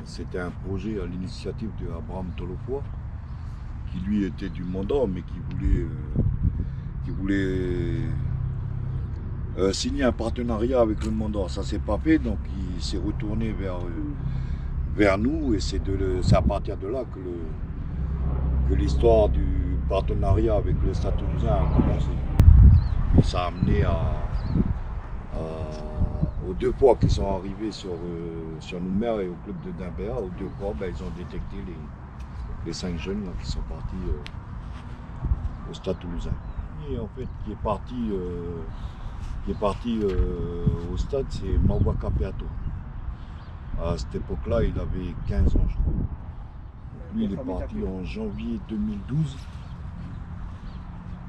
c'était un projet à l'initiative de Abraham Tolofoa, qui lui était du Mandor, mais qui voulait signer un partenariat avec le Mandor. Ça s'est pas fait, donc il s'est retourné vers nous, et c'est à partir de là que l'histoire du partenariat avec le Stade Toulousain a commencé. Et ça a amené aux 2 fois qu'ils sont arrivés sur Nouméa et au club de Dimbéa. Aux 2 fois, ils ont détecté les 5 jeunes là, qui sont partis au Stade Toulousain. Et en fait, qui est parti au stade, c'est Mawaka Peato. À cette époque-là, il avait 15 ans, je crois. Lui, il est parti en janvier 2012.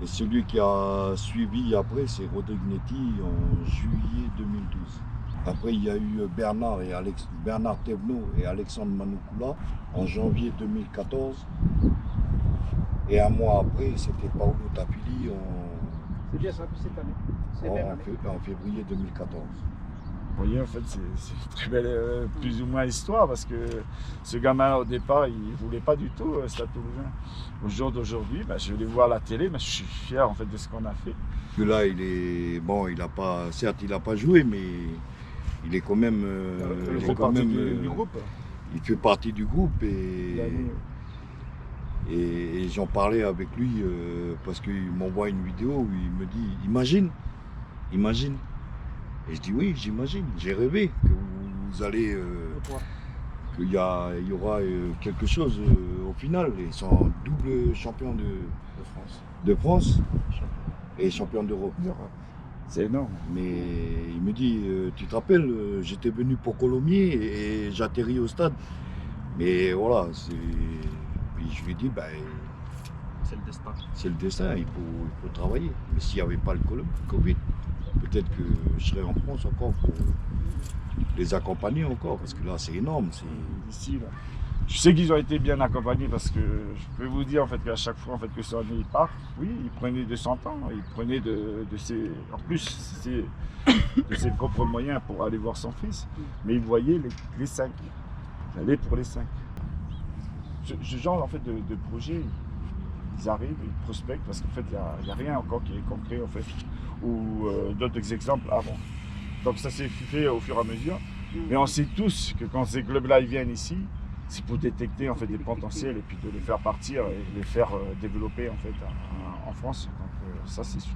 Et celui qui a suivi après, c'est Rodrigue Netti en juillet 2012. Après, il y a eu Bernard Thévenot et Alexandre Manoukoula en janvier 2014. Et un mois après, c'était Paolo Tapili C'est bien ça, cette année. En février 2014. Vous voyez, en fait, c'est une très belle, plus ou moins histoire, parce que ce gamin, au départ, il ne voulait pas du tout Stade Toulousain. Au jour d'aujourd'hui, je l'ai vu à la télé, mais je suis fier en fait de ce qu'on a fait. Que là, certes, il n'a pas joué, mais il est quand même. Du groupe. Il fait partie du groupe, et j'en parlais avec lui parce qu'il m'envoie une vidéo où il me dit imagine. Et je dis oui, j'imagine, j'ai rêvé que vous allez, qu'il y aura quelque chose au final. Ils sont double champion de France et champion d'Europe. C'est énorme. Mais il me dit, tu te rappelles, j'étais venu pour Colomiers et j'atterris au stade. Mais voilà, puis je lui ai dit, c'est le destin. C'est le destin, il faut travailler. Mais s'il n'y avait pas le Covid, peut-être que je serais en France encore pour les accompagner encore, parce que là c'est énorme. Ici, là. Je sais qu'ils ont été bien accompagnés, parce que je peux vous dire en fait qu'à chaque fois en fait, que son année part, oui, il prenait de son temps, il prenait de ses propres moyens pour aller voir son fils, mais il voyait les 5. Il allait pour les 5. Ce genre en fait, de projet, ils arrivent, ils prospectent, parce qu'en fait il n'y a rien encore qui est concret en fait, ou d'autres exemples avant. Donc ça s'est fait au fur et à mesure, mais on sait tous que quand ces clubs-là ils viennent ici, c'est pour détecter en fait des potentiels et puis de les faire partir et les faire développer en fait en France. Donc ça c'est sûr.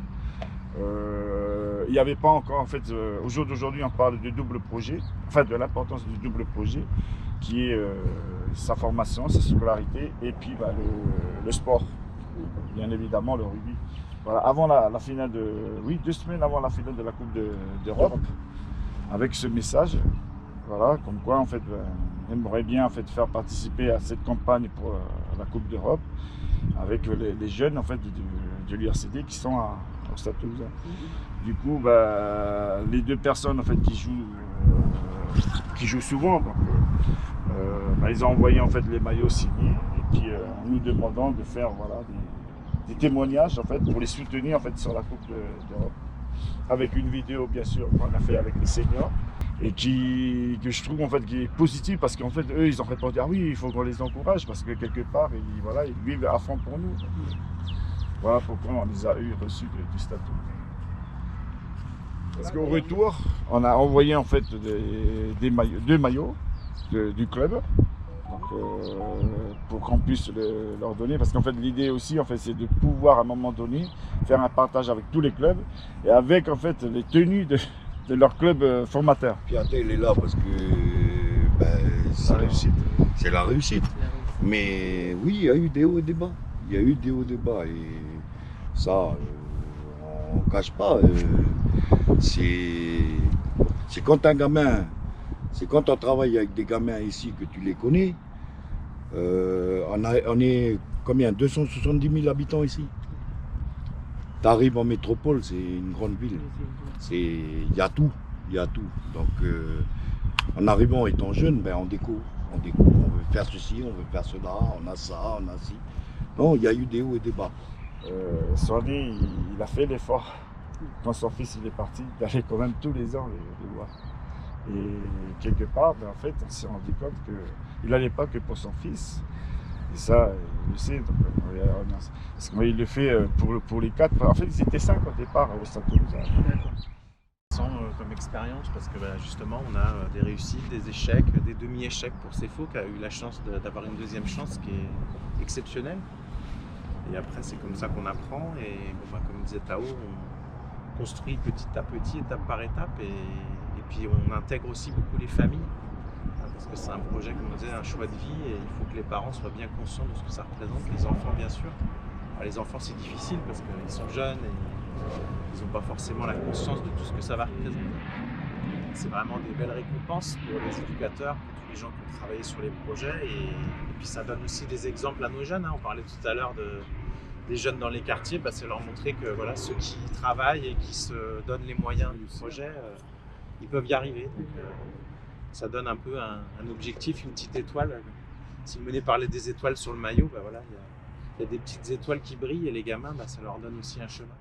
Il n'y avait pas encore en fait, au jour d'aujourd'hui on parle de double projet, enfin de l'importance du double projet qui est sa formation, sa scolarité et puis le sport, bien évidemment le rugby. Voilà, avant la finale 2 semaines avant la finale de la Coupe d'Europe, avec ce message, voilà, comme quoi en fait, on aimerait bien en fait faire participer à cette campagne pour la Coupe d'Europe avec les jeunes en fait de l'URCD qui sont au Stade Toulousain. Du coup, les 2 personnes en fait qui jouent souvent, donc, ils ont envoyé en fait les maillots signés et puis en nous demandant de faire des témoignages en fait pour les soutenir en fait sur la Coupe d'Europe, avec une vidéo bien sûr qu'on a fait avec les seniors et que je trouve en fait qui est positive, parce qu'en fait eux ils ont répondu oui, il faut qu'on les encourage parce que quelque part ils vivent à fond pour nous. Voilà pourquoi on les a reçus du Stade Toulousain. Parce qu'au retour on a envoyé en fait 2 maillots du club. Donc, pour qu'on puisse leur donner, parce qu'en fait l'idée aussi en fait, c'est de pouvoir à un moment donné faire un partage avec tous les clubs et avec en fait les tenues de leur club formateur. Piaté il est là parce que c'est la réussite. Mais oui, il y a eu des hauts et des bas. Et ça, on ne cache pas. C'est quand un gamin. C'est quand on travaille avec des gamins ici que tu les connais. On est combien, 270 000 habitants ici. Tu arrives en métropole, c'est une grande ville. Il y a tout. Donc en arrivant étant jeune, on découvre. On veut faire ceci, on veut faire cela, on a ça, on a ci. Non, il y a eu des hauts et des bas. Soigné, il a fait l'effort. Quand son fils il est parti, il allait quand même tous les ans les voir. Et quelque part, en fait, on s'est rendu compte qu'il n'allait pas que pour son fils. Et ça, il le sait, donc on lui remercie. Parce qu'il le fait pour les 4. En fait, ils étaient 5 au départ au Stade Toulousain. Comme expérience, parce que justement, on a des réussites, des échecs, des demi-échecs pour Cefo, qui a eu la chance d'avoir une deuxième chance qui est exceptionnelle. Et après, c'est comme ça qu'on apprend. Et comme disait Tao, on construit petit à petit, étape par étape. Et puis, on intègre aussi beaucoup les familles. Parce que c'est un projet, comme on disait, un choix de vie. Et il faut que les parents soient bien conscients de ce que ça représente. Les enfants, bien sûr. Alors, les enfants, c'est difficile parce qu'ils sont jeunes et ils n'ont pas forcément la conscience de tout ce que ça va représenter. C'est vraiment des belles récompenses pour les éducateurs, pour tous les gens qui ont travaillé sur les projets. Et puis ça donne aussi des exemples à nos jeunes. On parlait tout à l'heure des jeunes dans les quartiers. C'est leur montrer que ceux qui travaillent et qui se donnent les moyens du projet, ils peuvent y arriver. Donc, ça donne un peu un objectif, une petite étoile. Si Mené parlait des étoiles sur le maillot, il y a des petites étoiles qui brillent et les gamins, ça leur donne aussi un chemin.